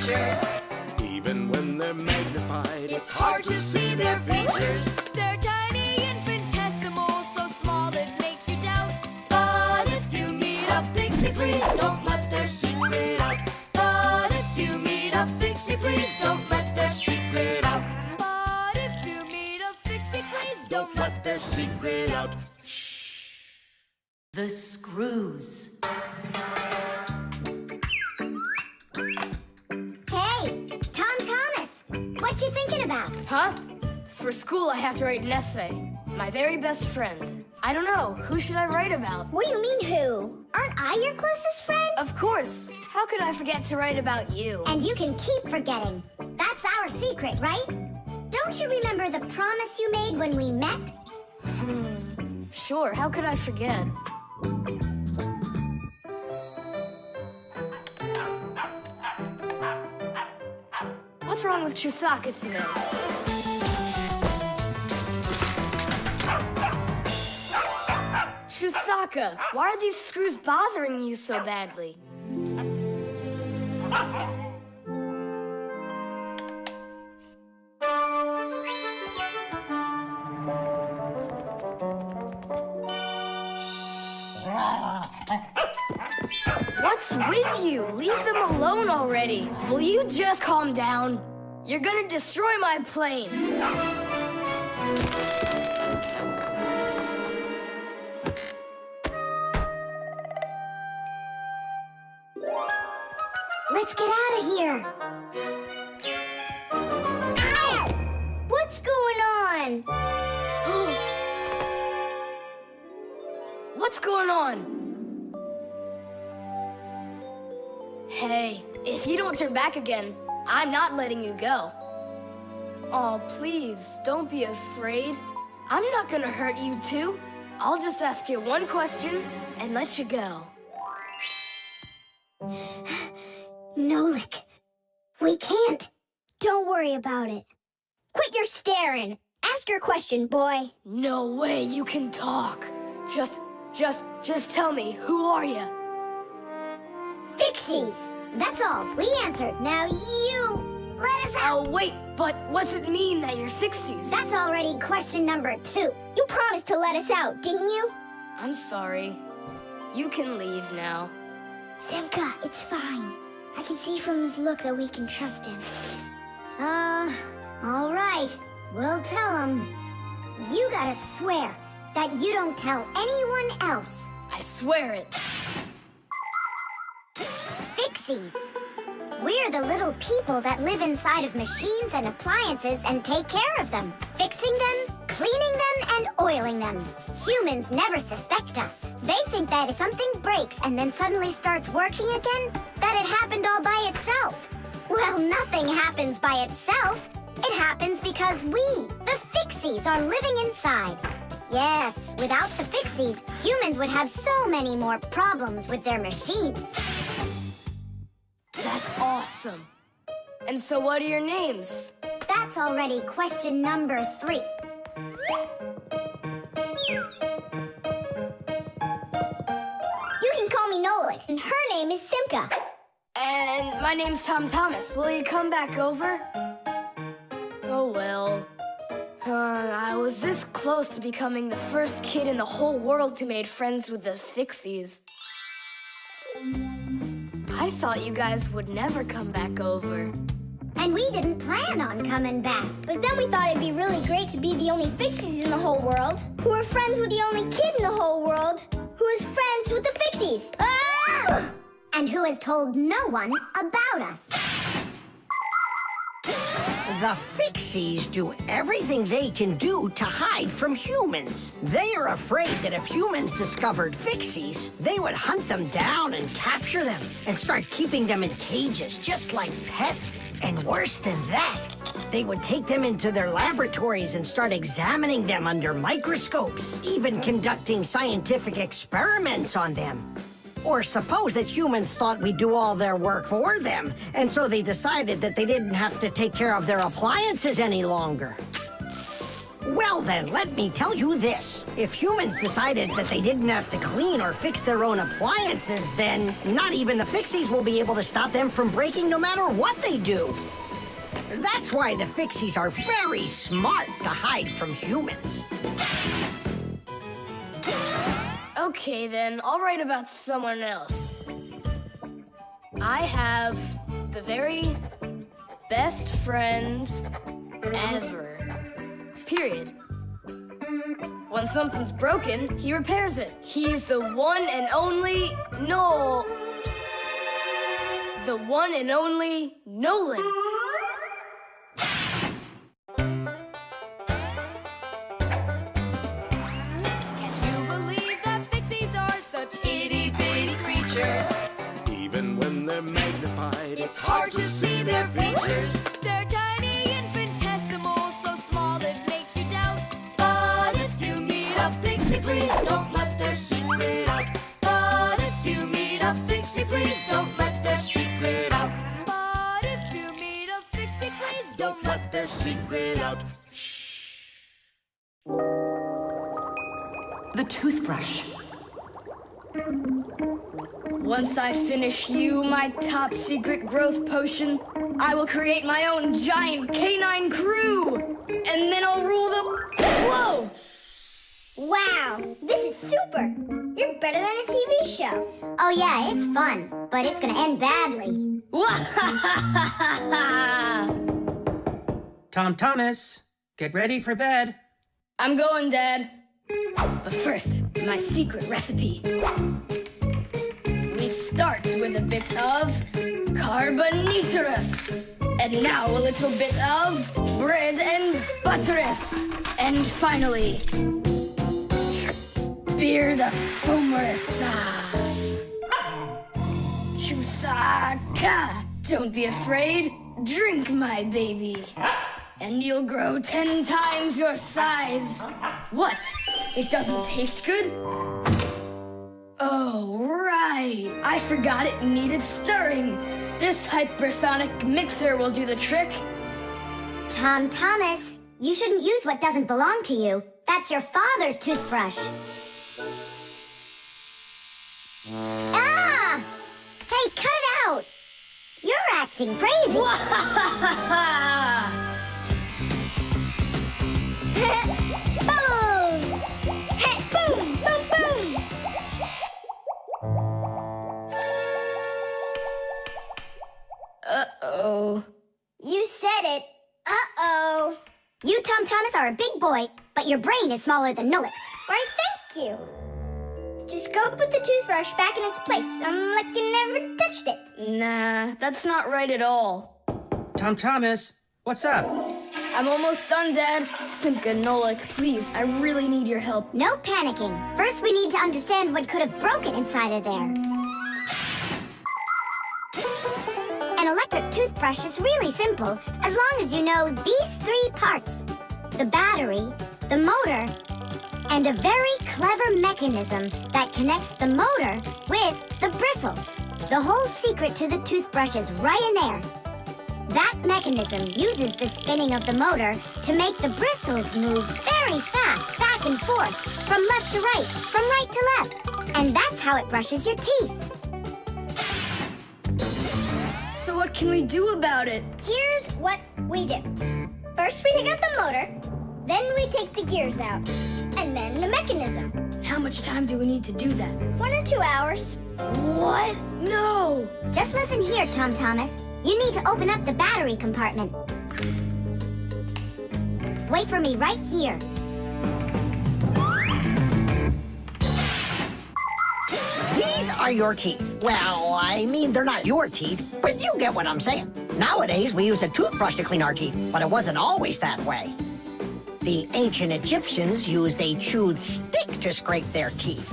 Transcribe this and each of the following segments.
creatures. Even when they're magnified, It's hard to see their features. They're tiny, infinitesimal, so small it makes you doubt. But if you meet a Fixie, please don't let their secret out. But if you meet a Fixie, please don't let their secret out. But if you meet a Fixie, please don't let their secret out. The screws. Hey, Tom Thomas, what you thinking about? Huh? For school, I have to write an essay. My very best friend. I don't know. Who should I write about? What do you mean, who? Aren't I your closest friend? Of course. How could I forget to write about you? And you can keep forgetting. That's our secret, right? Don't you remember the promise you made when we met? Sure, how could I forget? What's wrong with Chisaka today? Chisaka, why are these screws bothering you so badly? What's with you? Leave them alone already. Will you just calm down? You're gonna destroy my plane. Let's get out of here. Ow! What's going on? What's going on? Hey, if you don't turn back again, I'm not letting you go. Oh, please, don't be afraid. I'm not gonna hurt you too. I'll just ask you one question and let you go. Nolik, we can't. Don't worry about it. Quit your staring. Ask your question, boy. No way you can talk. Just tell me, who are you? Fixies. That's all. We answered. Now you let us out. Oh, wait, but what's it mean that you're Fixies? That's already question number 2. You promised to let us out, didn't you? I'm sorry. You can leave now. Simka, it's fine. I can see from his look that we can trust him. All right. We'll tell him. You gotta swear that you don't tell anyone else. I swear it. Fixies. We're the little people that live inside of machines and appliances and take care of them, fixing them, cleaning them, and oiling them. Humans never suspect us. They think that if something breaks and then suddenly starts working again, that it happened all by itself. Well, nothing happens by itself. It happens because we, the Fixies, are living inside. Yes, without the Fixies, humans would have so many more problems with their machines. That's awesome. And so what are your names? That's already question number 3. You can call me Nolik, and her name is Simka. And my name's Tom Thomas. Will you come back over? Oh, well. I was this close to becoming the first kid in the whole world who made friends with the Fixies. I thought you guys would never come back over. And we didn't plan on coming back. But then we thought it'd be really great to be the only Fixies in the whole world, who are friends with the only kid in the whole world, who is friends with the Fixies. Ah! And who has told no one about us. The Fixies do everything they can do to hide from humans. They are afraid that if humans discovered Fixies, they would hunt them down and capture them and start keeping them in cages just like pets. And worse than that, they would take them into their laboratories and start examining them under microscopes, even conducting scientific experiments on them. Or suppose that humans thought we'd do all their work for them, and so they decided that they didn't have to take care of their appliances any longer. Well then, let me tell you this. If humans decided that they didn't have to clean or fix their own appliances, then not even the Fixies will be able to stop them from breaking no matter what they do. That's why the Fixies are very smart to hide from humans. Okay, then, I'll write about someone else. I have the very best friend ever. Period. When something's broken, he repairs it. He's the one and only the one and only Nolan. Can you believe that Fixies are such itty-bitty creatures? Even when they're magnified, It's hard to see their features. They're tiny, infinitesimal, so small it makes you doubt. But if you meet a Fixie, please don't let their secret out. But if you meet a Fixie, please don't let their secret out. But if you meet a Fixie, please don't let their secret out. The toothbrush. Once I finish you, my top secret growth potion, I will create my own giant canine crew! And then I'll rule the... Whoa! Wow, this is super. You're better than a TV show. Oh yeah, it's fun, but it's gonna end badly. Tom Thomas, get ready for bed. I'm going, Dad. But first, my secret recipe. We start with a bit of carbonatorous. And now a little bit of bread and butterous. And finally, beard of foamerous. Chusaka. Don't be afraid. Drink, my baby. And you'll grow 10 times your size. What? It doesn't taste good? Oh, right. I forgot it needed stirring. This hypersonic mixer will do the trick. Tom Thomas, you shouldn't use what doesn't belong to you. That's your father's toothbrush. Ah! Hey, cut it out! You're acting crazy. Bubbles! Hey, boom, boom, boom! Uh-oh. You said it. Uh-oh. You, Tom Thomas, are a big boy, but your brain is smaller than Nolik's. Why, thank you. Just go put the toothbrush back in its place, like you never touched it. Nah, that's not right at all. Tom Thomas, what's up? I'm almost done, Dad. Simka and Nolik, please, I really need your help. No panicking. First, we need to understand what could have broken inside of there. An electric toothbrush is really simple, as long as you know these 3 parts. The battery, the motor, and a very clever mechanism that connects the motor with the bristles. The whole secret to the toothbrush is right in there. That mechanism uses the spinning of the motor to make the bristles move very fast back and forth, from left to right, from right to left. And that's how it brushes your teeth. So what can we do about it? Here's what we do. First, we take out the motor, then we take the gears out, and then the mechanism. How much time do we need to do that? 1 or 2 hours. What? No! Just listen here, Tom Thomas. You need to open up the battery compartment. Wait for me right here. These are your teeth. Well, I mean, they're not your teeth, but you get what I'm saying. Nowadays, we use a toothbrush to clean our teeth, but it wasn't always that way. The ancient Egyptians used a chewed stick to scrape their teeth,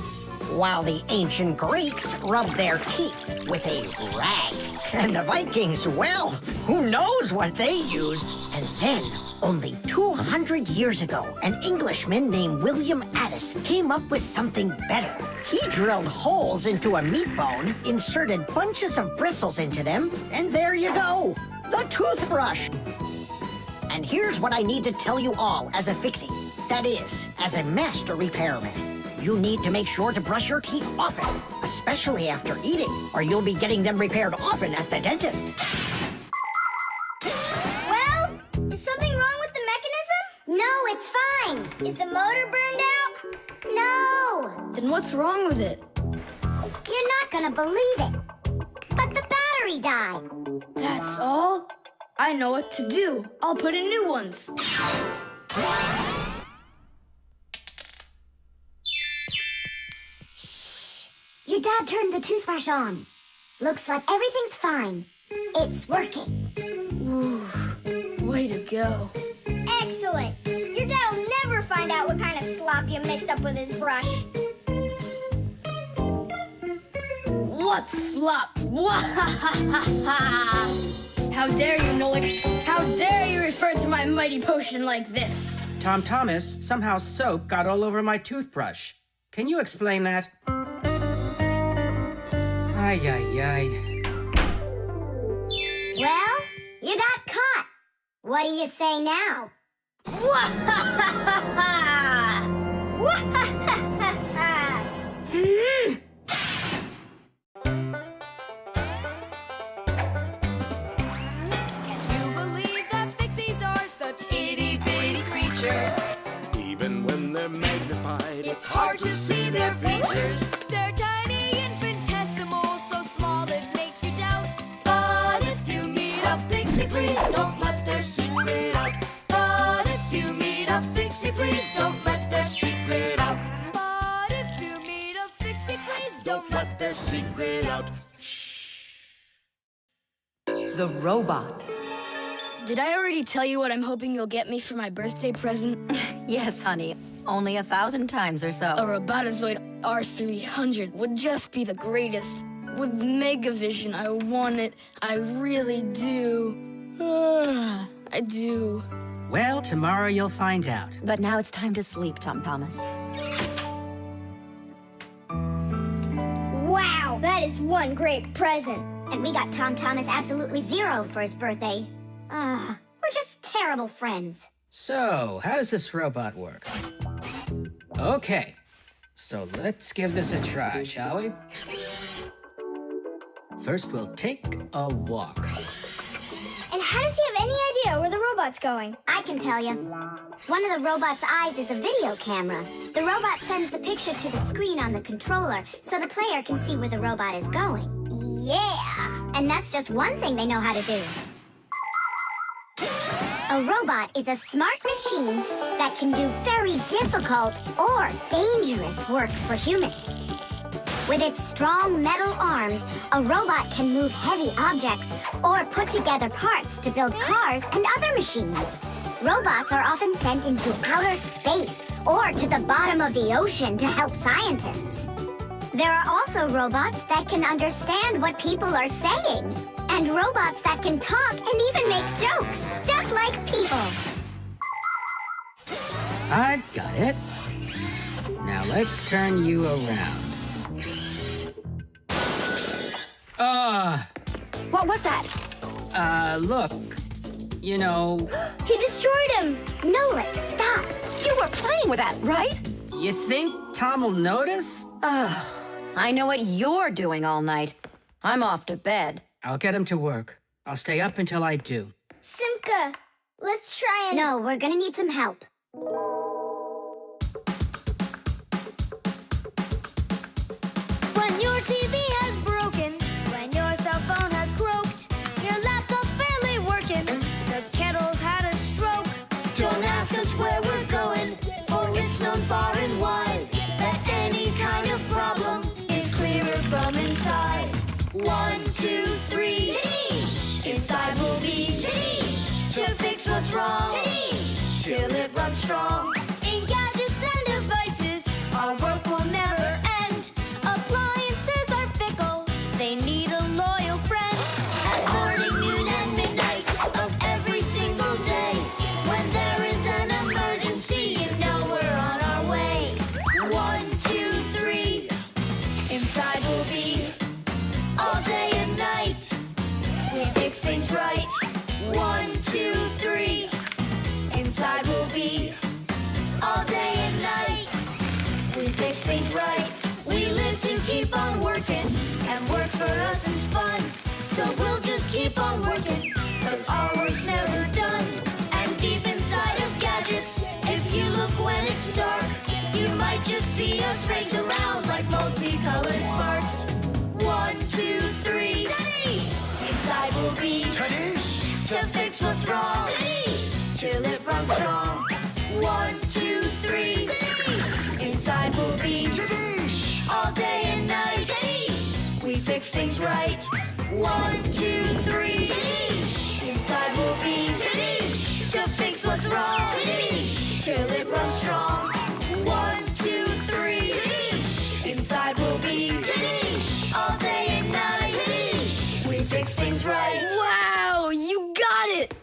while the ancient Greeks rubbed their teeth with a rag. And the Vikings, well, who knows what they used? And then, only 200 years ago, an Englishman named William Addis came up with something better. He drilled holes into a meat bone, inserted bunches of bristles into them, and there you go, the toothbrush. And here's what I need to tell you all as a Fixie. That is, as a master repairman, you need to make sure to brush your teeth often, especially after eating, or you'll be getting them repaired often at the dentist. Well, is something wrong with the mechanism? No, it's fine. Is the motor burned out? No! Then what's wrong with it? You're not gonna believe it. But the battery died. That's all? I know what to do. I'll put in new ones. Your dad turned the toothbrush on. Looks like everything's fine. It's working. Way to go. Excellent. Your dad will never find out what kind of slop you mixed up with his brush. What slop? How dare you, Nolik? How dare you refer to my mighty potion like this? Tom Thomas, somehow soap got all over my toothbrush. Can you explain that? Ay, ay, ay. Well, you got caught. What do you say now? Can you believe that Fixies are such itty-bitty creatures? Even when they're magnified, It's hard to see their features. They're tiny, infinitesimal, so small it makes you doubt. But if you meet a Fixie, please don't let their secret out. But if you meet a Fixie, please don't let their secret out. But if you meet a Fixie, please don't let their secret out. The robot. Did I already tell you what I'm hoping you'll get me for my birthday present? Yes, honey. Only 1,000 times or so. A Robotazoid R300 would just be the greatest. With Megavision, I want it. I really do. I do. Well, tomorrow you'll find out. But now it's time to sleep, Tom Thomas. Wow, that is one great present. And we got Tom Thomas absolutely zero for his birthday. We're just terrible friends. So, how does this robot work? Okay, so let's give this a try, shall we? First, we'll take a walk. And how does he have any idea where the robot's going? I can tell you. One of the robot's eyes is a video camera. The robot sends the picture to the screen on the controller so the player can see where the robot is going. Yeah! And that's just one thing they know how to do. A robot is a smart machine that can do very difficult or dangerous work for humans. With its strong metal arms, a robot can move heavy objects or put together parts to build cars and other machines. Robots are often sent into outer space or to the bottom of the ocean to help scientists. There are also robots that can understand what people are saying, and robots that can talk and even make jokes, just like people. I've got it. Now let's turn you around. What was that? Look. You know, He destroyed him! Nolik, stop! You were playing with that, right? you think Tom will notice? I know what you're doing all night. I'm off to bed. I'll get him to work. I'll stay up until I do. Simka, let's try and... No, we're gonna need some help. When your TV has broken, when your cell phone has croaked, your laptop's barely working, the kettle's had a stroke. Don't ask us where we're going, for it's known far and wide that any kind of problem is clearer from inside. 1, 2, 3. Inside will be to fix what's wrong till it runs strong. we fix things right. We live to keep on working, and work for us is fun. So we'll just keep on working, 'cause our work's never done. And deep inside of gadgets, if you look when it's dark, you might just see us race around like multicolored sparks. 1, 2, 3, Tadish! Inside we'll be Tadish! to fix what's wrong. Tadish! Till it runs strong. 1, 2, 3, Tadish! Inside we'll be Tadish! all day and night. Tadish! We fix things right. 1, 2, 3, Tadish! Inside we'll be Tadish! To fix what's wrong. Tadish! Till it runs strong. 1, 2, 3, Tadish! Inside we'll be Tadish! All day and night. Tadish! We fix things right. Wow, you got it!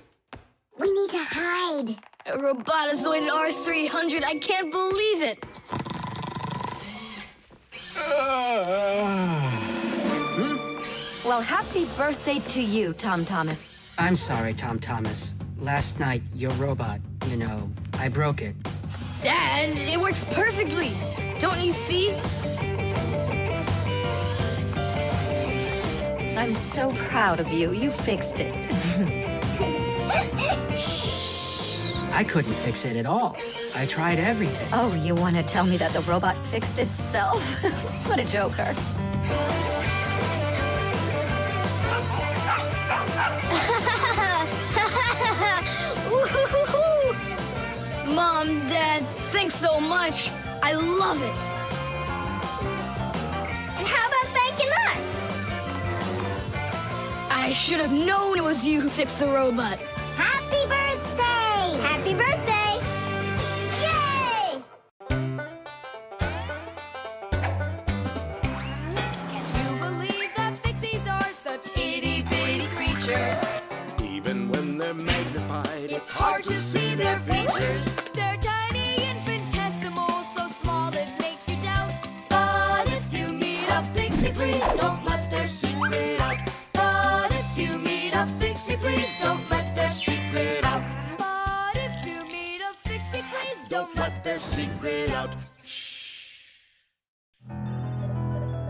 We need to hide. A robotizoid R300, I can't believe it! Well, happy birthday to you, Tom Thomas. I'm sorry, Tom Thomas. Last night, your robot, I broke it. Dad, it works perfectly! Don't you see? I'm so proud of you. You fixed it. I couldn't fix it at all. I tried everything. Oh, you want to tell me that the robot fixed itself? What a joker. Mom, Dad, thanks so much. I love it. And how about thanking us? I should have known it was you who fixed the robot. Happy birthday! Happy birthday! Yay! Can you believe that Fixies are such itty-bitty creatures? Even when they're magnified, It's hard to see their features. They're tiny, infinitesimal, so small it makes you doubt. But if you meet a Fixie, please don't let their secret out. But if you meet a Fixie, please don't let their secret out. But if you meet a Fixie, please don't let their secret out.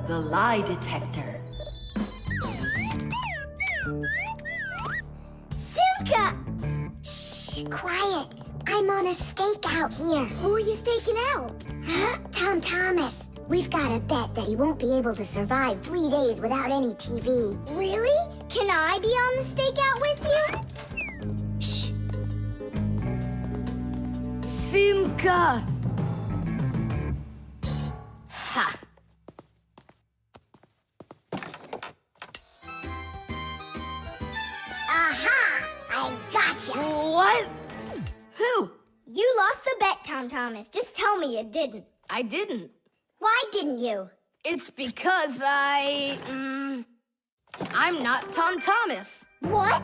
The lie detector. Simka! Shh, quiet. I'm on a stakeout here. Who are you staking out? Huh? Tom Thomas. We've got to bet that he won't be able to survive 3 days without any TV. Really? Can I be on the stakeout with you? Shh. Simka! Ha! Aha! I gotcha. What? Who? You lost the bet, Tom Thomas. Just tell me you didn't. I didn't. Why didn't you? It's because I'm not Tom Thomas. What?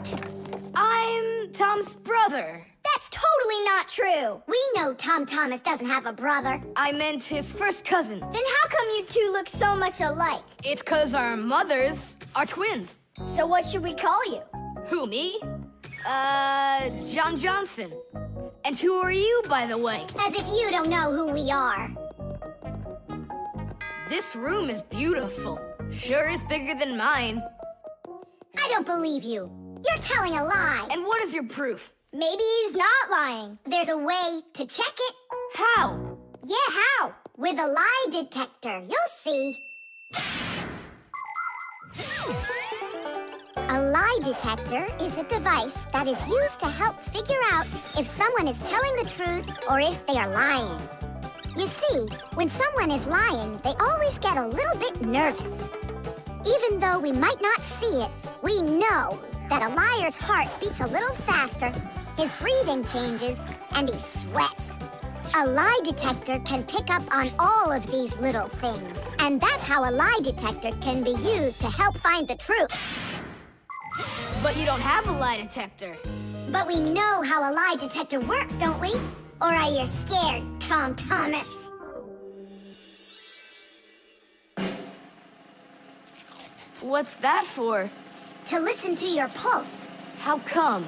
I'm Tom's brother. That's totally not true. We know Tom Thomas doesn't have a brother. I meant his first cousin. Then how come you two look so much alike? It's 'cause our mothers are twins. So what should we call you? Who, me? John Johnson. And who are you, by the way? As if you don't know who we are. This room is beautiful. Sure is bigger than mine. I don't believe you. You're telling a lie. And what is your proof? Maybe he's not lying. There's a way to check it. How? Yeah, how? With a lie detector. You'll see. A lie detector is a device that is used to help figure out if someone is telling the truth or if they are lying. You see, when someone is lying, they always get a little bit nervous. Even though we might not see it, we know that a liar's heart beats a little faster, his breathing changes, and he sweats. A lie detector can pick up on all of these little things. And that's how a lie detector can be used to help find the truth. But you don't have a lie detector. But we know how a lie detector works, don't we? Or are you scared, Tom Thomas? What's that for? To listen to your pulse, How come?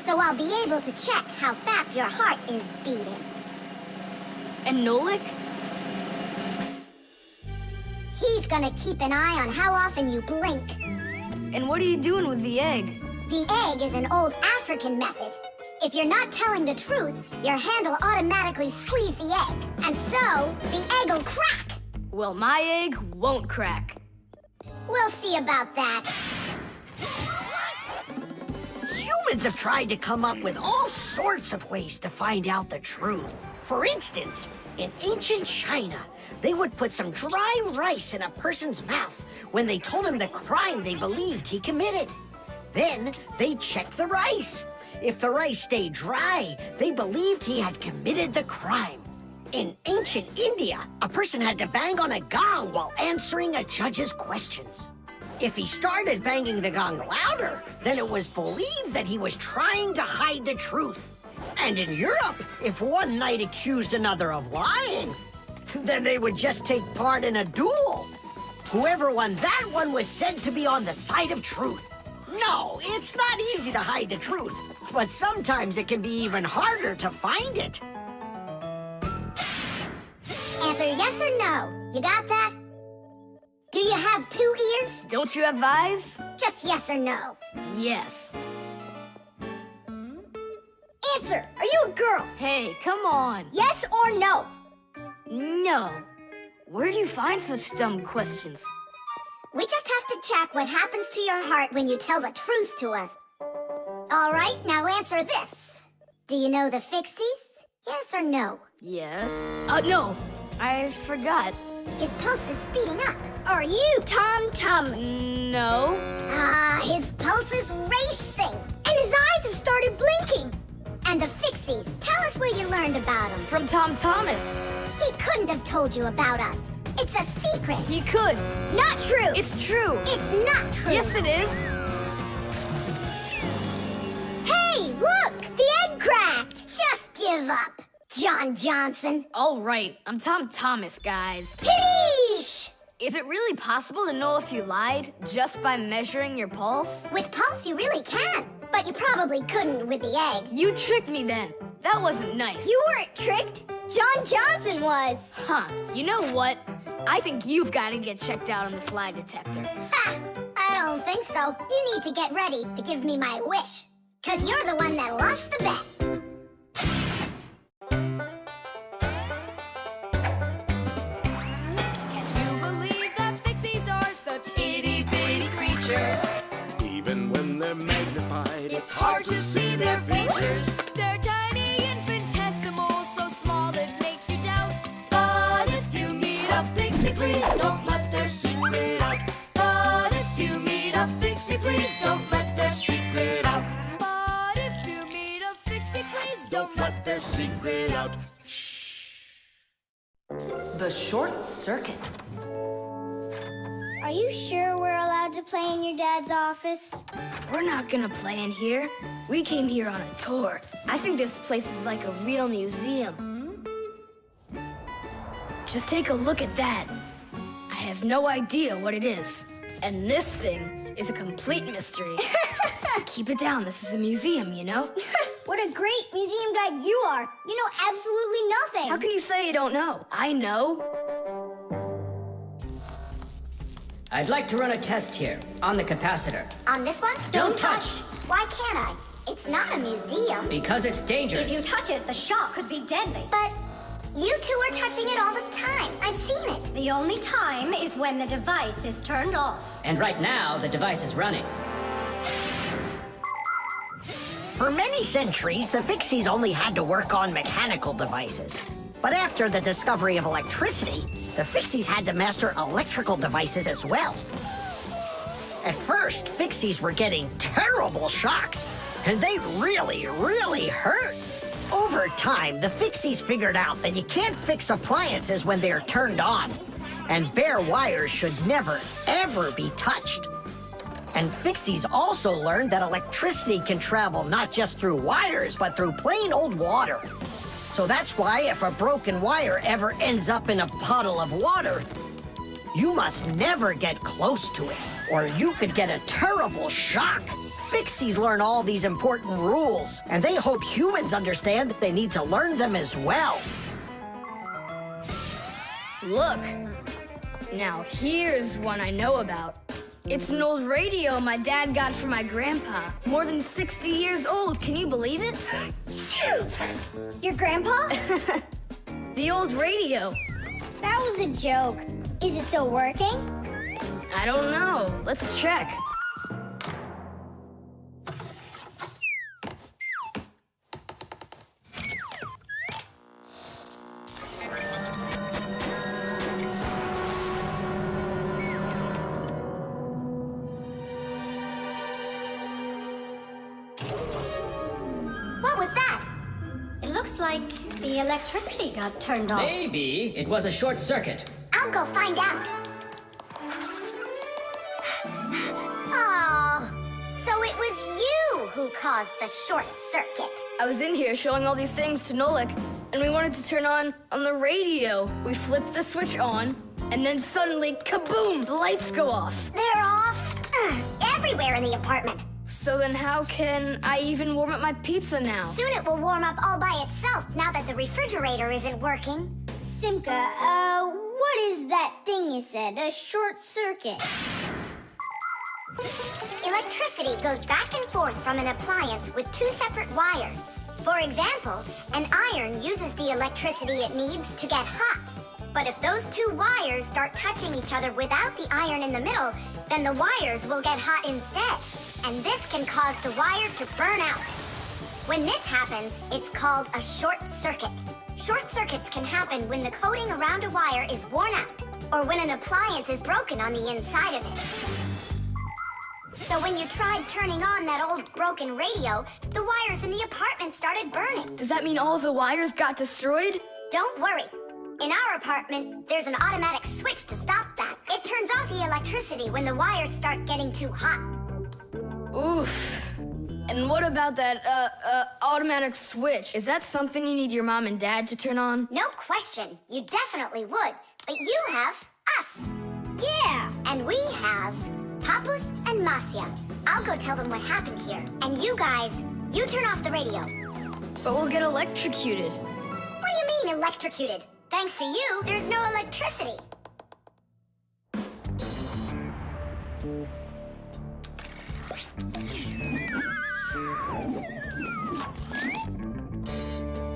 so I'll be able to check how fast your heart is beating. And Nolik? He's gonna keep an eye on how often you blink. And what are you doing with the egg? The egg is an old African method. If you're not telling the truth, your hand will automatically squeeze the egg. And so, the egg will crack. Well, my egg won't crack. We'll see about that. Humans have tried to come up with all sorts of ways to find out the truth. For instance, in ancient China, they would put some dry rice in a person's mouth when they told him the crime they believed he committed. Then they'd check the rice. If the rice stayed dry, they believed he had committed the crime. In ancient India, a person had to bang on a gong while answering a judge's questions. If he started banging the gong louder, then it was believed that he was trying to hide the truth. And in Europe, if one knight accused another of lying, then they would just take part in a duel. Whoever won that one was said to be on the side of truth. No, it's not easy to hide the truth, but sometimes it can be even harder to find it. Answer yes or no. You got that? Do you have 2 ears? Don't you have eyes? Just yes or no. Yes. Answer. Are you a girl? Hey, come on. Yes or no? No. Where do you find such dumb questions? We just have to check what happens to your heart when you tell the truth to us. All right, now answer this. Do you know the Fixies? Yes or no? Yes. No. I forgot. His pulse is speeding up. Are you Tom Thomas? No. His pulse is racing. And his eyes have started blinking. And the Fixies, tell us where you learned about them. From Tom Thomas. He couldn't have told you about us. It's a secret. He could. Not true. It's true. It's not true. Yes, it is. Hey, look! The egg cracked! Just give up, John Johnson. All right, I'm Tom Thomas, guys. Tish! Is it really possible to know if you lied just by measuring your pulse? With pulse, you really can. But you probably couldn't with the egg. You tricked me then. That wasn't nice. You weren't tricked. John Johnson was. Huh. You know what? I think you've got to get checked out on this lie detector. Ha! I don't think so. You need to get ready to give me my wish. 'Cause you're the one that lost the bet. Can you believe that Fixies are such itty-bitty creatures? Even when they're magnified, It's hard to see their features. They're tiny, infinitesimal, so small it makes you doubt. But if you meet a Fixie, please don't let their secret out. But if you meet a Fixie, please don't let their secret out. But if you meet a Fixie, please don't let their secret out. The Short Circuit. Are you sure we're allowed to play in your dad's office? We're not gonna play in here. We came here on a tour. I think this place is like a real museum. Just take a look at that. I have no idea what it is. And this thing is a complete mystery. Keep it down. This is a museum, you know? What a great museum guide you are. You know absolutely nothing. How can you say you don't know? I know. I'd like to run a test here on the capacitor. On this one? Don't touch, Why can't I? It's not a museum. because it's dangerous. If you touch it, the shock could be deadly. But you two are touching it all the time. I've seen it. The only time is when the device is turned off. And right now, the device is running. For many centuries, the Fixies only had to work on mechanical devices. But after the discovery of electricity, the Fixies had to master electrical devices as well. At first, Fixies were getting terrible shocks, and they really, really hurt. Over time, the Fixies figured out that you can't fix appliances when they're turned on, and bare wires should never, ever be touched. And Fixies also learned that electricity can travel not just through wires, but through plain old water. So that's why if a broken wire ever ends up in a puddle of water, you must never get close to it, or you could get a terrible shock. Fixies learn all these important rules, and they hope humans understand that they need to learn them as well. Look. Now here's one I know about. It's an old radio my dad got from my grandpa. More than 60 years old, can you believe it? Your grandpa? The old radio. That was a joke. Is it still working? I don't know. Let's check. What was that? It looks like the electricity got turned off. Maybe it was a short circuit. I'll go find out. Oh, so it was you who caused the short circuit. I was in here showing all these things to Nolik, and we wanted to turn on the radio. We flipped the switch on, and then suddenly, kaboom, the lights go off. They're off everywhere in the apartment. So then how can I even warm up my pizza now? Soon it will warm up all by itself now that the refrigerator isn't working. Simka, what is that thing you said? A short circuit. Electricity goes back and forth from an appliance with two separate wires. For example, an iron uses the electricity it needs to get hot. But if those two wires start touching each other without the iron in the middle, then the wires will get hot instead. And this can cause the wires to burn out. When this happens, it's called a short circuit. Short circuits can happen when the coating around a wire is worn out, or when an appliance is broken on the inside of it. So when you tried turning on that old broken radio, the wires in the apartment started burning. Does that mean all of the wires got destroyed? Don't worry. In our apartment, there's an automatic switch to stop that. It turns off the electricity when the wires start getting too hot. Oof. And what about that, automatic switch? Is that something you need your mom and dad to turn on? No question. You definitely would. But you have us. Yeah. And we have Papus and Masya. I'll go tell them what happened here. And you guys, you turn off the radio. But we'll get electrocuted. What do you mean electrocuted? Thanks to you, there's no electricity.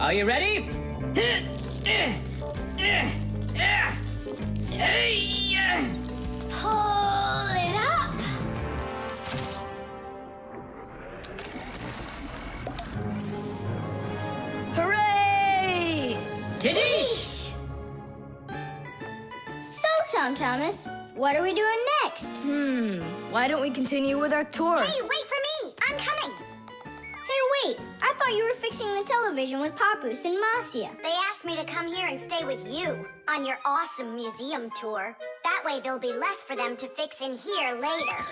Are you ready? Pull it up. Hooray! Tidish! So, Tom Thomas, what are we doing next? Why don't we continue with our tour? Hey, wait for me! I'm coming! Hey, wait. I thought you were fixing the television with Papus and Masya. They asked me to come here and stay with you on your awesome museum tour. That way there'll be less for them to fix in here later.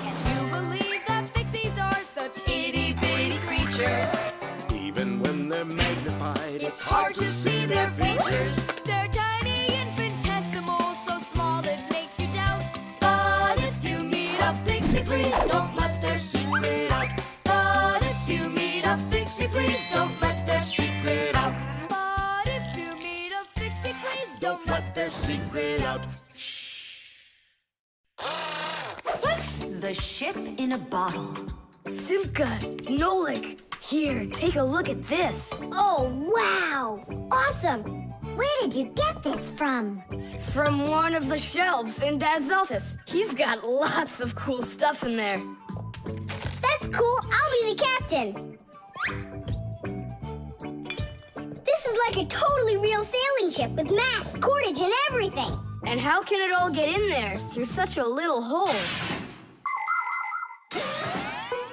Can you believe that Fixies are such itty-bitty creatures? Even when they're magnified, It's hard to see their features. They're tiny, infinitesimal, so small it makes you doubt. But if you meet a Fixie, please don't let their secret out. But if you meet a Fixie, please don't let their secret out. But if you meet a Fixie, please don't let their secret out. The ship in a bottle. Simka, Nolik, here, take a look at this. Oh, wow. Awesome. Where did you get this from? From one of the shelves in Dad's office. He's got lots of cool stuff in there. That's cool. I'll be the captain. This is like a totally real sailing ship with masts, cordage, and everything. And how can it all get in there through such a little hole?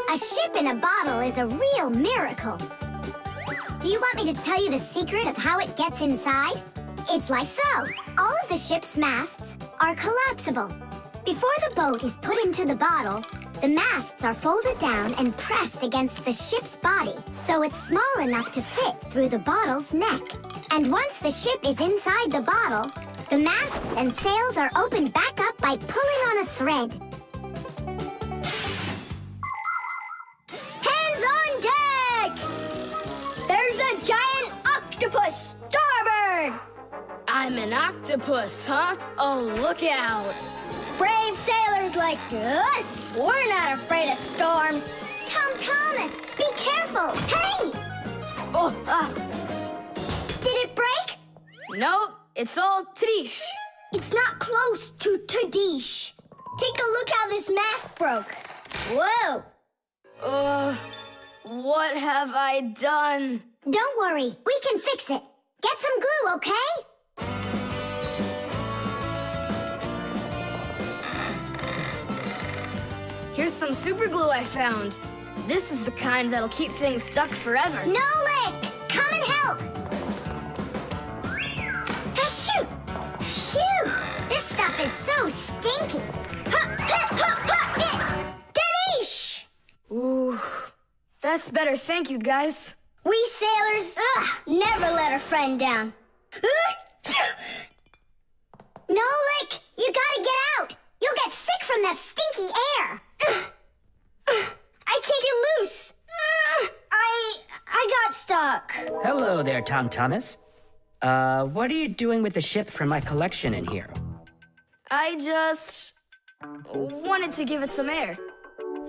A ship in a bottle is a real miracle. Do you want me to tell you the secret of how it gets inside? It's like so. All of the ship's masts are collapsible. Before the boat is put into the bottle, the masts are folded down and pressed against the ship's body, so it's small enough to fit through the bottle's neck. And once the ship is inside the bottle, the masts and sails are opened back up by pulling on a thread. Hands on deck! There octopus, huh? Oh, look out. Brave sailors like us, we're not afraid of storms. Tom Thomas, be careful. Hey! Oh, Did it break? no, it's all Tidish. It's not close to Tadish. Take a look how this mast broke. Whoa! What have I done? Don't worry, we can fix it. Get some glue, okay? Here's some super glue I found. This is the kind that'll keep things stuck forever. Nolik, come and help. Achoo! Phew! This stuff is so stinky. Danish! Ooh, that's better. Thank you, guys. We sailors, never let a friend down. Nolik, you gotta get out. You'll get sick from that stinky air. I can't get loose. I got stuck. Hello there, Tom Thomas. What are you doing with the ship from my collection in here? I just wanted to give it some air.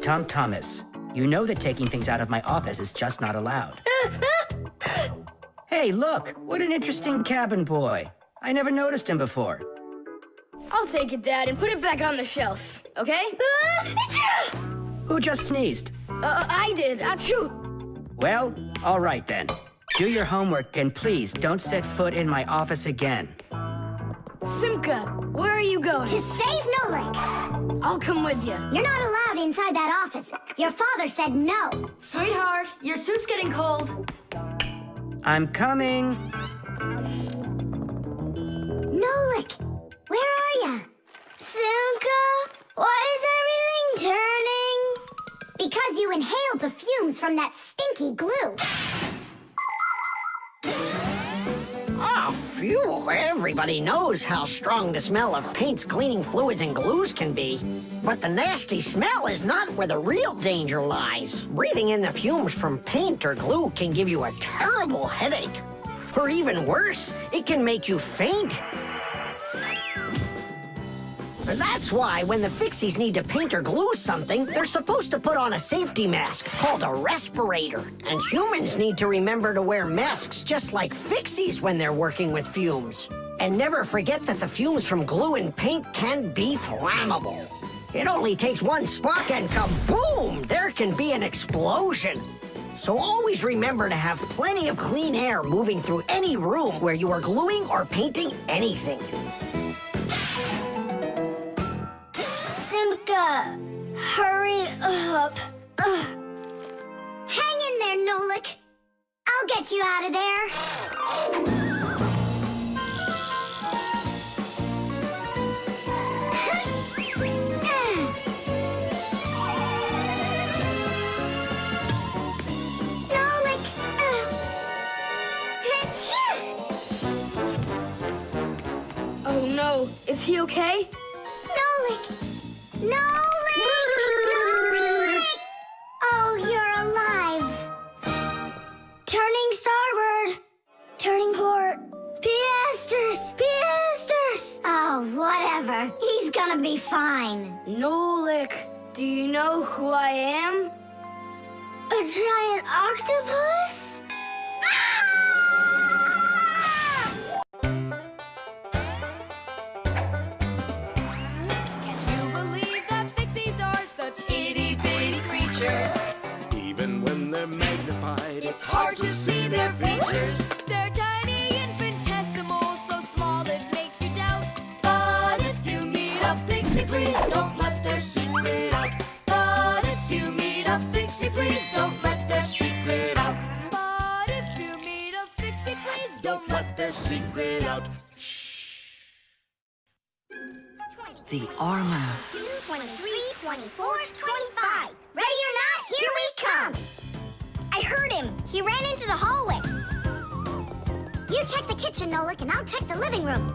Tom Thomas, you know that taking things out of my office is just not allowed. Hey, look, what an interesting cabin boy. I never noticed him before. I'll take it, Dad, and put it back on the shelf, okay? Who just sneezed? I did. Achoo! Well, all right then. Do your homework and please don't set foot in my office again. Simka, where are you going? To save Nolik. I'll come with you. You're not allowed inside that office. Your father said no. Sweetheart, your soup's getting cold. I'm coming. Nolik, where are ya? Simka, why is everything turning? Because you inhaled the fumes from that stinky glue. Ah, phew. Everybody knows how strong the smell of paints, cleaning fluids, and glues can be. But the nasty smell is not where the real danger lies. Breathing in the fumes from paint or glue can give you a terrible headache. Or even worse, it can make you faint. And that's why when the Fixies need to paint or glue something, they're supposed to put on a safety mask called a respirator. And humans need to remember to wear masks just like Fixies when they're working with fumes. And never forget that the fumes from glue and paint can be flammable. It only takes one spark and kaboom! There can be an explosion. So always remember to have plenty of clean air moving through any room where you are gluing or painting anything. Simka, hurry up. Hang in there, Nolik. I'll get you out of there. Nolik. Oh no, is he okay? Nolik. Nolik. Nolik. Oh, you're alive. Turning starboard. Turning port. Piasters. Piasters. Oh, whatever. He's gonna be fine. Nolik, do you know who I am? A giant octopus? Can you believe that Fixies are such itty-bitty creatures? Even when they're magnified, It's hard to see their features. They're tiny, infinitesimal, so small it makes you doubt. But if you meet a Fixie, please don't let their secret out. But if you meet a Fixie, please don't let their secret out. But if you meet a Fixie, please don't let their secret out. The armor. 23, 24, 25. Ready or not, here we come. I heard him. He ran into the hallway. You check the kitchen, Nolik, and I'll check the living room.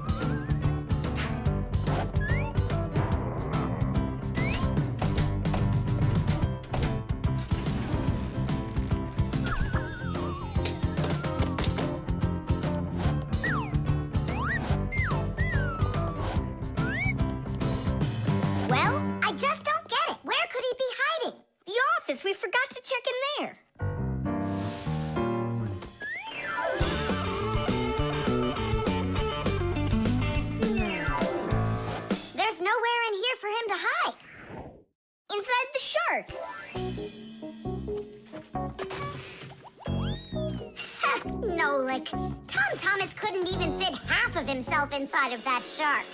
inside the shark. Nolik, Tom Thomas couldn't even fit half of himself inside of that shark.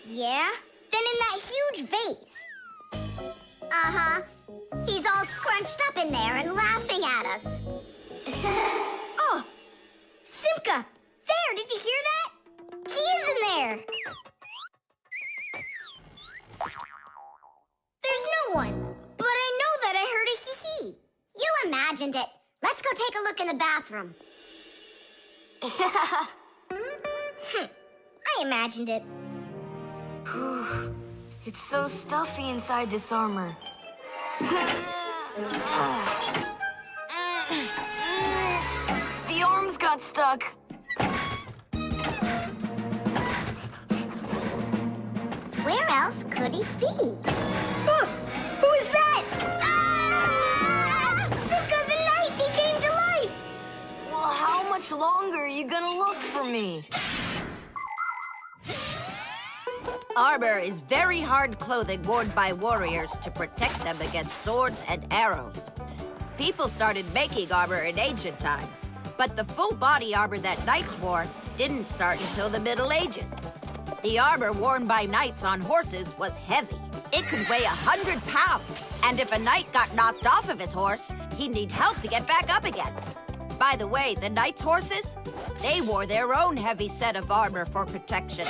Yeah? Then in that huge vase. Uh-huh. He's all scrunched up in there and laughing at us. Oh! Simka! There, did you hear that? He is in there! There's no one, but I know that I heard a hee-hee. You imagined it. Let's go take a look in the bathroom. I imagined it. It's so stuffy inside this armor. The arms got stuck. Where else could he be? Who is that? Simka the Knight, he came to life! Well, how much longer are you gonna look for me? Armor is very hard clothing worn by warriors to protect them against swords and arrows. People started making armor in ancient times, but the full body armor that knights wore didn't start until the Middle Ages. The armor worn by knights on horses was heavy. It could weigh 100 pounds, and if a knight got knocked off of his horse, he'd need help to get back up again. By the way, the knights' horses, they wore their own heavy set of armor for protection.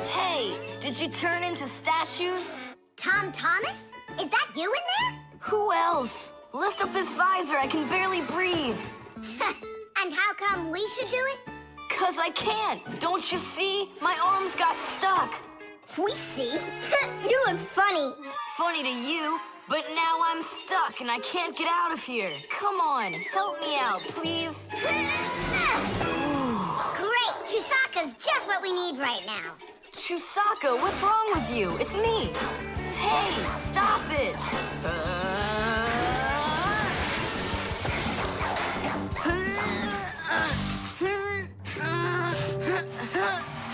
Hey, did you turn into statues? Tom Thomas? Is that you in there? Who else? Lift up this visor, I can barely breathe. And how come we should do it? 'Cause I can't. Don't you see? My arms got stuck. We see. You look funny. Funny to you, but now I'm stuck and I can't get out of here. Come on, help me out, please. Great, Chusaka's just what we need right now. Chusaka, what's wrong with you? It's me. Hey, stop it.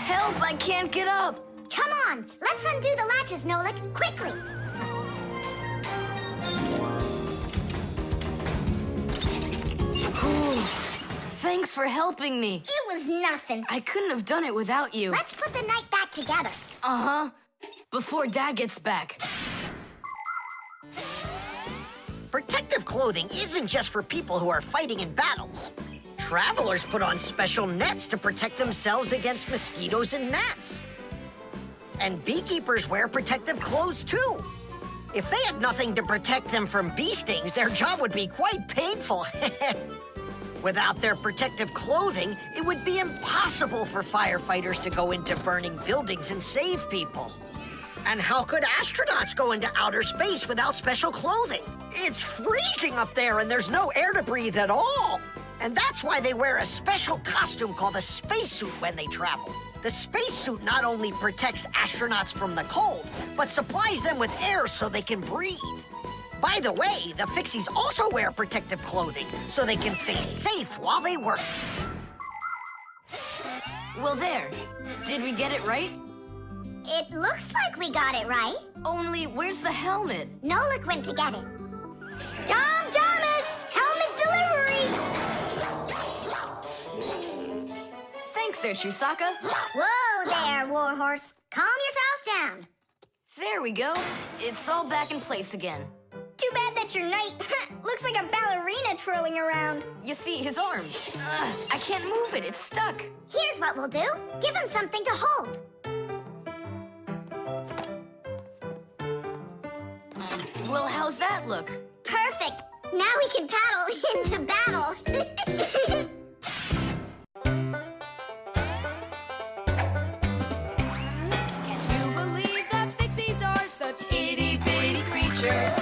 Help, I can't get up. Come on, let's undo the latches, Nolik, quickly. Thanks for helping me. It was nothing. I couldn't have done it without you. Let's put the night back together. Uh-huh. Before Dad gets back. Protective clothing isn't just for people who are fighting in battles. Travelers put on special nets to protect themselves against mosquitoes and gnats. And beekeepers wear protective clothes too. If they had nothing to protect them from bee stings, their job would be quite painful. Without their protective clothing, it would be impossible for firefighters to go into burning buildings and save people. And how could astronauts go into outer space without special clothing? It's freezing up there and there's no air to breathe at all. And that's why they wear a special costume called a spacesuit when they travel. The spacesuit not only protects astronauts from the cold, but supplies them with air so they can breathe. By the way, the Fixies also wear protective clothing so they can stay safe while they work. Well, there. Did we get it right? It looks like we got it right. Only, where's the helmet? Nolik went to get it. Tom Thomas! Helmet delivery! Thanks there, Chusaka. Whoa there, Warhorse. Calm yourself down. There we go. It's all back in place again. Too bad that your knight looks like a ballerina twirling around. You see, his arm. I can't move it. It's stuck. Here's what we'll do. Give him something to hold. Well, how's that look? Perfect. Now we can paddle into battle. Can you believe that Fixies are such itty-bitty creatures?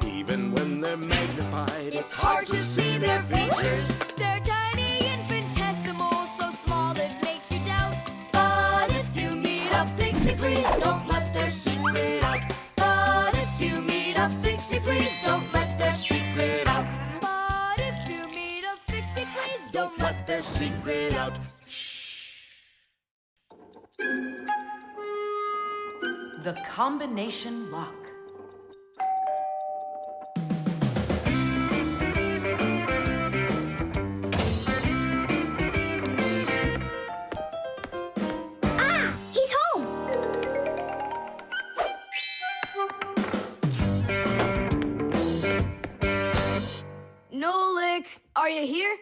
Even when they're magnified, It's hard to see their features. They're tiny, infinitesimal, so small it makes you doubt. But if you meet a Fixie, please don't let their secret out. But if you meet a Fixie, please don't let their secret out. But if you meet a Fixie, please don't let their secret out. The combination lock. Ah! He's home! Nolik, are you here?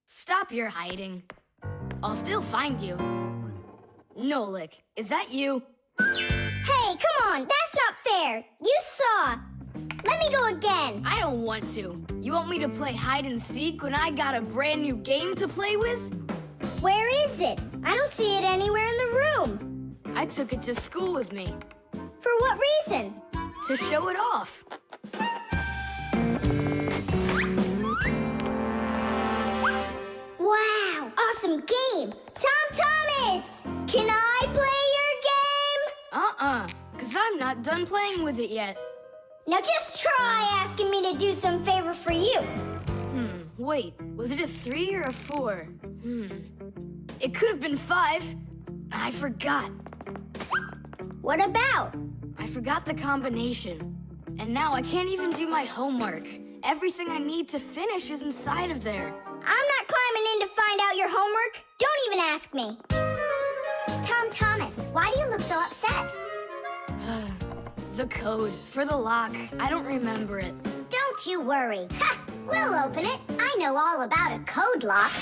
Stop your hiding. I'll still find you. Nolik, is that you? Hey, come on! That's not fair! You saw! Let me go again! I don't want to. You want me to play hide and seek when I got a brand new game to play with? Where is it? I don't see it anywhere in the room. I took it to school with me For what reason? to show it off. Wow! Awesome game! Tom Thomas! Can I play your game? 'Cause I'm not done playing with it yet. Now just try asking me to do some favor for you. Wait, was it a 3 or a 4? It could have been 5. I forgot. What about? I forgot the combination. And now I can't even do my homework. Everything I need to finish is inside of there. I'm not climbing in to find out your homework. Don't even ask me. Tom Thomas, why do you look so upset? The code for the lock. I don't remember it. Don't you worry. Ha! We'll open it. I know all about a code lock.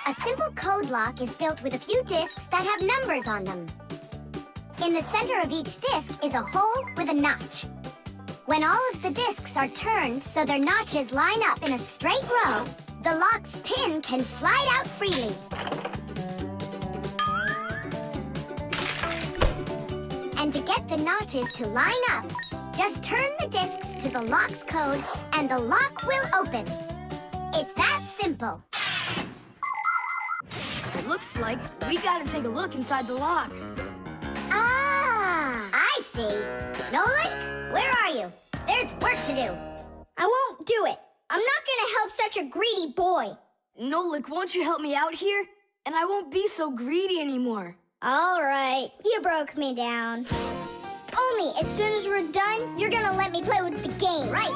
A simple code lock is built with a few discs that have numbers on them. In the center of each disc is a hole with a notch. When all of the discs are turned so their notches line up in a straight row, the lock's pin can slide out freely. And to get the notches to line up, just turn the discs to the lock's code and the lock will open. It's that simple. It looks like we gotta take a look inside the lock. Ah, I see. Nolik, where are you? There's work to do. I won't do it. I'm not gonna help such a greedy boy. Nolik, won't you help me out here? And I won't be so greedy anymore. All right, you broke me down. Only as soon as we're done, you're gonna let me play with the game. Right.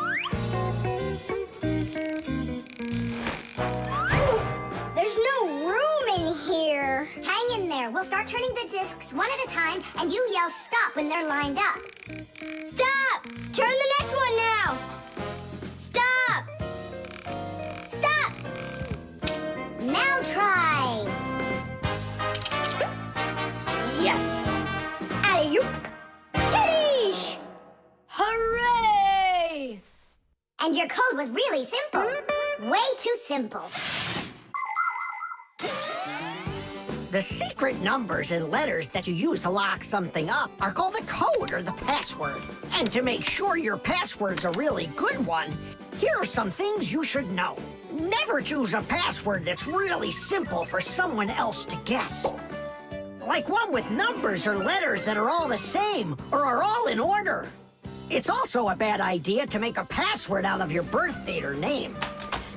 There's no room in here. Hang in there. We'll start turning the discs one at a time, and you yell stop when they're lined up. Stop! Turn the next one now. Stop! Stop! Now try. Yes! Alley-oop! Titties! Hooray! And your code was really simple. Way too simple. The secret numbers and letters that you use to lock something up are called the code or the password. And to make sure your password's a really good one, here are some things you should know. Never choose a password that's really simple for someone else to guess. Like one with numbers or letters that are all the same or are all in order. It's also a bad idea to make a password out of your birth date or name.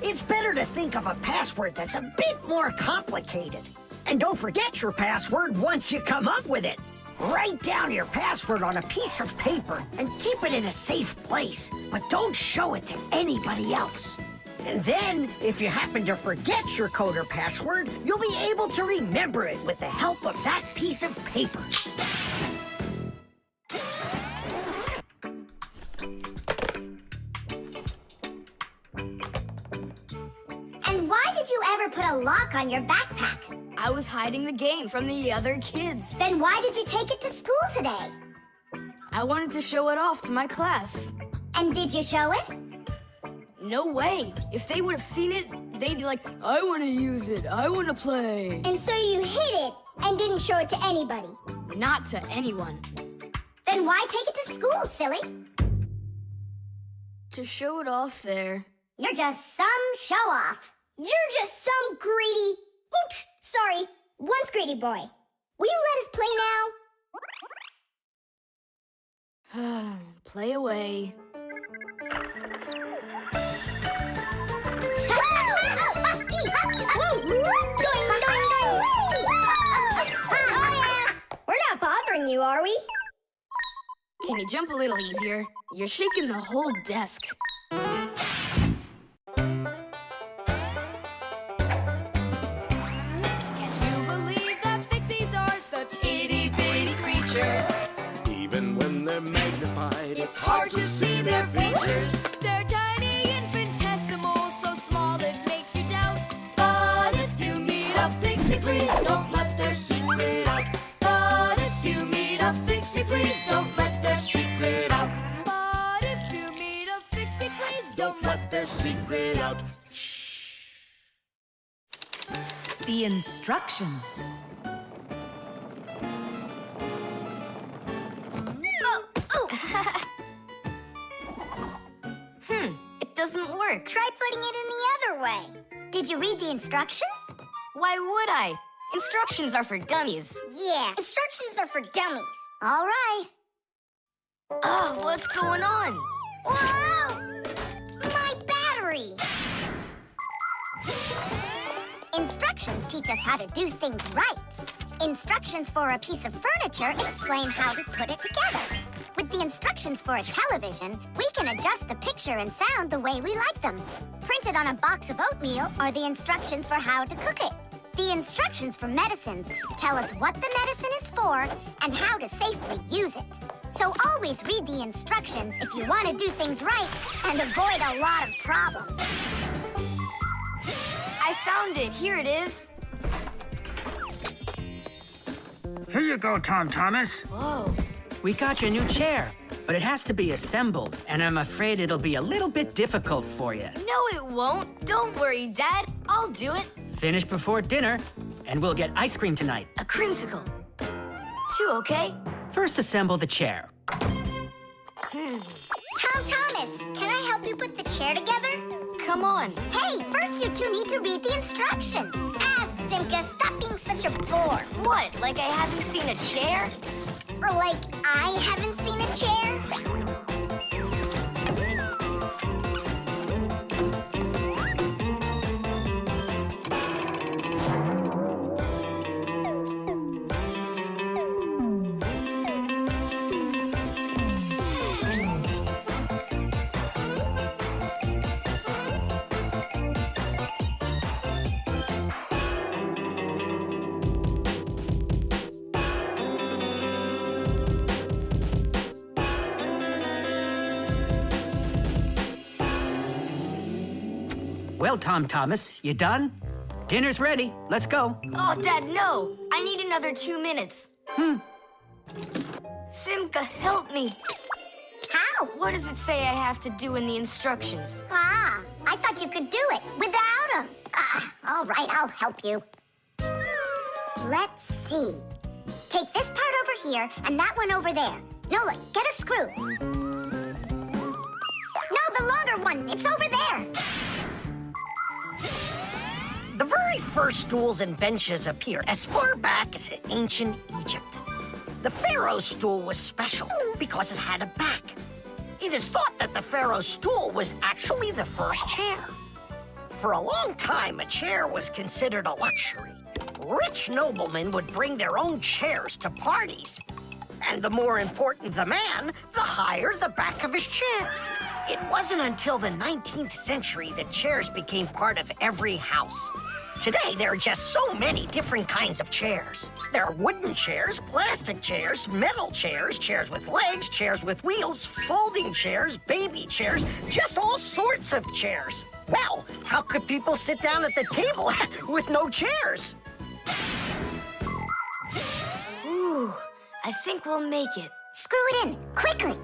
It's better to think of a password that's a bit more complicated. And don't forget your password once you come up with it. Write down your password on a piece of paper and keep it in a safe place, but don't show it to anybody else. And then, if you happen to forget your code or password, you'll be able to remember it with the help of that piece of paper. And why did you ever put a lock on your backpack? I was hiding the game from the other kids. Then why did you take it to school today? I wanted to show it off to my class. And did you show it? No way. If they would have seen it, they'd be like, I want to use it. I want to play. And so you hid it and didn't show it to anybody. Not to anyone. Then why take it to school, silly? To show it off there. You're just some show-off. You're just some greedy... Oops, sorry. Once greedy boy. Will you let us play now? Play away. We're not you, are we? Can you jump a little easier? You're shaking the whole desk. Can you believe that Fixies are such itty-bitty creatures? Even when they're magnified, It's hard to see their features. They're tiny, infinitesimal, so small it makes you doubt. But if you meet a Fixie, please don't let their secret out. But if you meet a Fixie, please don't let their secret out. But if you meet a Fixie, please don't let their secret out. The instructions. It doesn't work. Try putting it in the other way. Did you read the instructions? Why would I? Instructions are for dummies. Yeah, instructions are for dummies. All right. Oh, what's going on? Whoa! My battery! Instructions teach us how to do things right. Instructions for a piece of furniture explain how to put it together. With the instructions for a television, we can adjust the picture and sound the way we like them. Printed on a box of oatmeal are the instructions for how to cook it. The instructions for medicines tell us what the medicine is for and how to safely use it. So always read the instructions if you want to do things right and avoid a lot of problems. I found it. Here it is. Here you go, Tom Thomas. Whoa. We got you a new chair, but it has to be assembled, and I'm afraid it'll be a little bit difficult for you. No, it won't. Don't worry, Dad. I'll do it. Finish before dinner, and we'll get ice cream tonight. A creamsicle. 2, okay? First, assemble the chair. Tom Thomas, can I help you put the chair together? Come on. Hey, first you two need to read the instructions. Ah, Simka, stop being such a bore. What, like I haven't seen a chair? Or like I haven't seen a chair? Well, Tom Thomas, you done? Dinner's ready. Let's go. Oh, Dad, no. I need another 2 minutes. Simka, help me. How? What does it say I have to do in the instructions? Ah, I thought you could do it without him. All right, I'll help you. Let's see. Take this part over here and that one over there. Nolik, get a screw. No, the longer one. It's over there. The very first stools and benches appear as far back as in ancient Egypt. The pharaoh's stool was special because it had a back. It is thought that the pharaoh's stool was actually the first chair. For a long time, a chair was considered a luxury. Rich noblemen would bring their own chairs to parties. And the more important the man, the higher the back of his chair. It wasn't until the 19th century that chairs became part of every house. Today, there are just so many different kinds of chairs. There are wooden chairs, plastic chairs, metal chairs, chairs with legs, chairs with wheels, folding chairs, baby chairs, just all sorts of chairs. Well, how could people sit down at the table with no chairs? Ooh, I think we'll make it. Screw it in, quickly.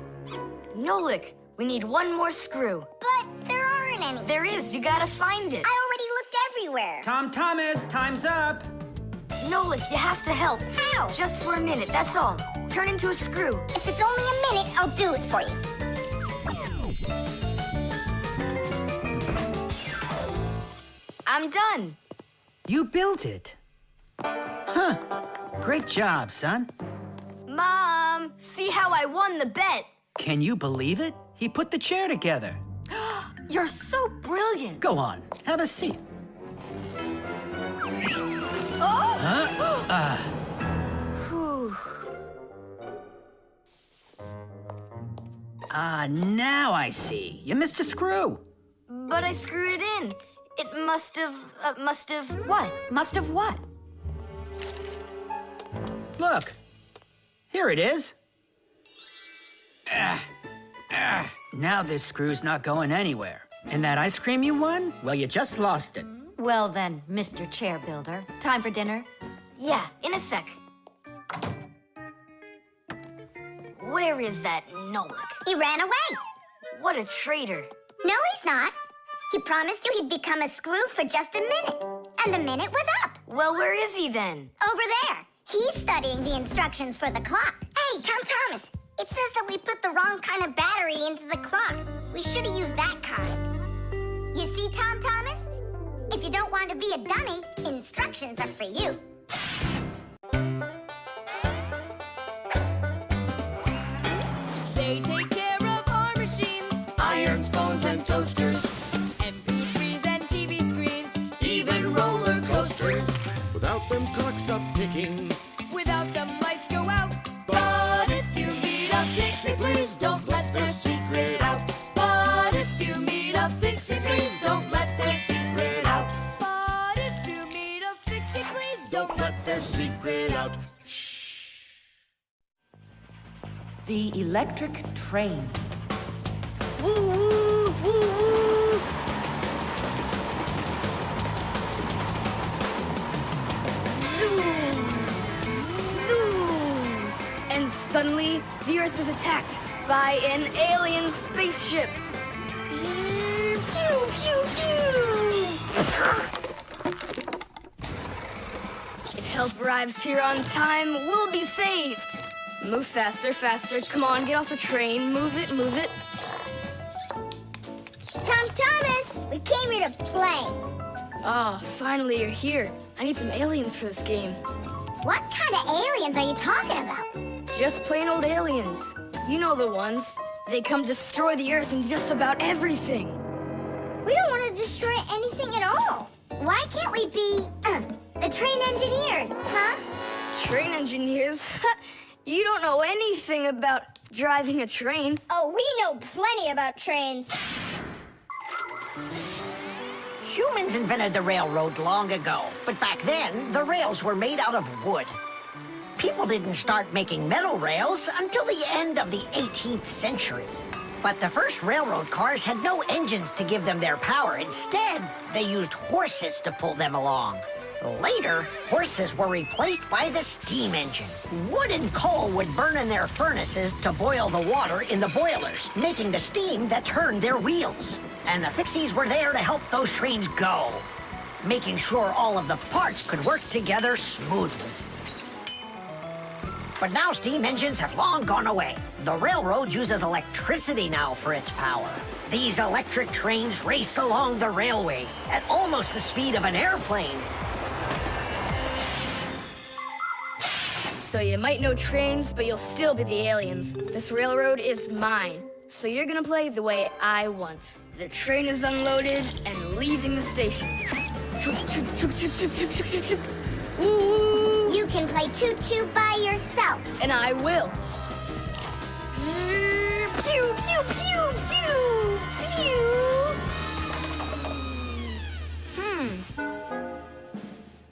Nolik, we need one more screw. But there aren't any. There is. You gotta find it. I already looked everywhere. Tom Thomas, time's up. Nolik, you have to help. How? Just for a minute, that's all. Turn into a screw. If it's only a minute, I'll do it for you. I'm done. You built it. Huh. Great job, son. Mom, see how I won the bet? Can you believe it? He put the chair together. You're so brilliant. Go on, have a seat. Oh! Huh? Whew. Ah, now I see. You missed a screw. But I screwed it in. It must have, what? Must have what? Look. Here it is. Now this screw's not going anywhere. And that ice cream you won? Well, you just lost it. Well then, Mr. Chair Builder, time for dinner? Yeah, in a sec. Where is that Nolik? He ran away. What a traitor. No, he's not. He promised you he'd become a screw for just a minute. And the minute was up. Well, where is he then? Over there. He's studying the instructions for the clock. Hey, Tom Thomas. It says that we put the wrong kind of battery into the clock. We should have used that kind. You see, Tom Thomas? If you don't want to be a dummy, instructions are for you. They take care of our machines, irons, phones, and toasters, MP3s and TV screens, even roller coasters. Without them, clocks stop ticking. Without them, lights go out. But if you meet a Fixie, please don't let their secret out. But if you meet a Fixie, please don't let their secret out. But if you meet a Fixie, please don't let their secret out. The electric train. Woo, woo, woo, woo. Zoom, zoom. And suddenly, the Earth is attacked by an alien spaceship. Pew, pew, pew. If help arrives here on time, we'll be saved. Move faster, faster. Come on, get off the train. Move it, move it. Tom Thomas, we came here to play. Oh, finally you're here. I need some aliens for this game. What kind of aliens are you talking about? Just plain old aliens. You know the ones. They come destroy the Earth and just about everything. We don't want to destroy anything at all. Why can't we be, the train engineers, huh? Train engineers? You don't know anything about driving a train. Oh, we know plenty about trains. Humans invented the railroad long ago, but back then, the rails were made out of wood. People didn't start making metal rails until the end of the 18th century. But the first railroad cars had no engines to give them their power. Instead, they used horses to pull them along. Later, horses were replaced by the steam engine. Wood and coal would burn in their furnaces to boil the water in the boilers, making the steam that turned their wheels. And the Fixies were there to help those trains go, making sure all of the parts could work together smoothly. But now steam engines have long gone away. The railroad uses electricity now for its power. These electric trains race along the railway at almost the speed of an airplane. So you might know trains, but you'll still be the aliens. This railroad is mine. So you're gonna play the way I want. The train is unloaded and leaving the station. Woo! You can play choo-choo by yourself. And I will. Pew, pew, pew, pew, pew.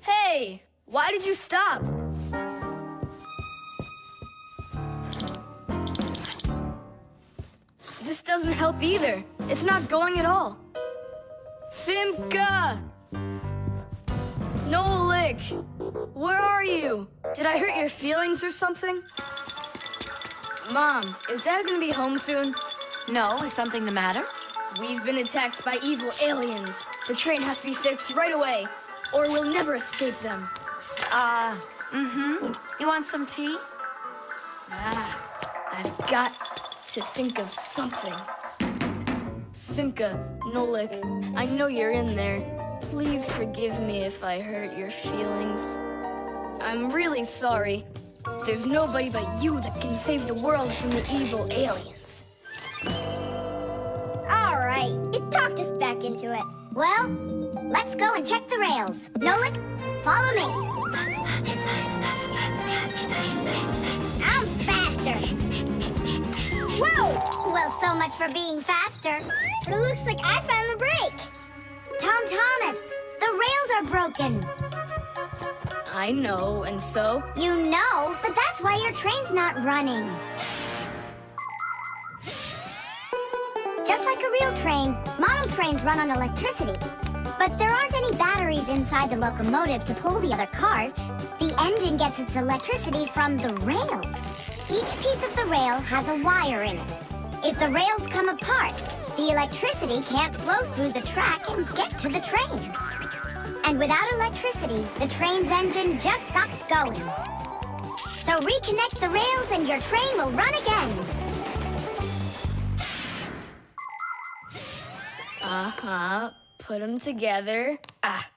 Hey, why did you stop? This doesn't help either. It's not going at all. Simka! Nolik! Where are you? Did I hurt your feelings or something? Mom, is Dad gonna be home soon? No, is something the matter? We've been attacked by evil aliens. The train has to be fixed right away, or we'll never escape them. You want some tea? I've got to think of something. Simka, Nolik, I know you're in there. Please forgive me if I hurt your feelings. I'm really sorry. There's nobody but you that can save the world from the evil aliens. All right, you talked us back into it. Well, let's go and check the rails. Nolik, follow me. I'm faster. Whoa! Well, so much for being faster. But it looks like I found the brake. Tom Thomas, the rails are broken. I know, and so? You know, but that's why your train's not running. Just like a real train, model trains run on electricity. But there aren't any batteries inside the locomotive to pull the other cars. The engine gets its electricity from the rails. Each piece of the rail has a wire in it. If the rails come apart, the electricity can't flow through the track and get to the train. And without electricity, the train's engine just stops going. So reconnect the rails and your train will run again. Uh-huh. Put them together. Ah,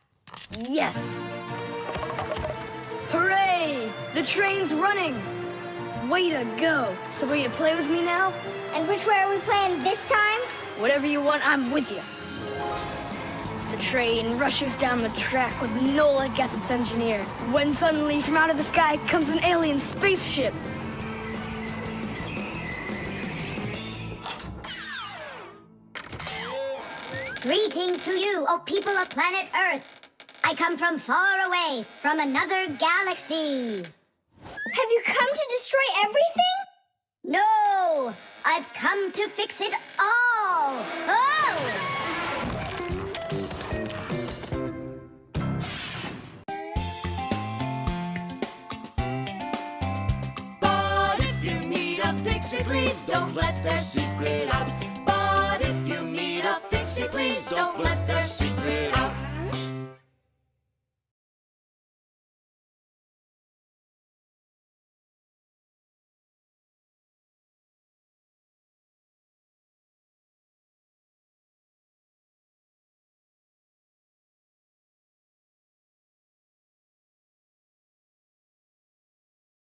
yes! Hooray! The train's running! Way to go! So will you play with me now? And which way are we playing this time? Whatever you want, I'm with you. The train rushes down the track with Nolik as its engineer, when suddenly from out of the sky comes an alien spaceship. Greetings to you, O people of planet Earth. I come from far away, from another galaxy. Have you come to destroy everything? No, I've come to fix it all. Oh! But if you meet a Fixie, please don't let their secret out. But if you meet a Fixie, please don't let their secret out.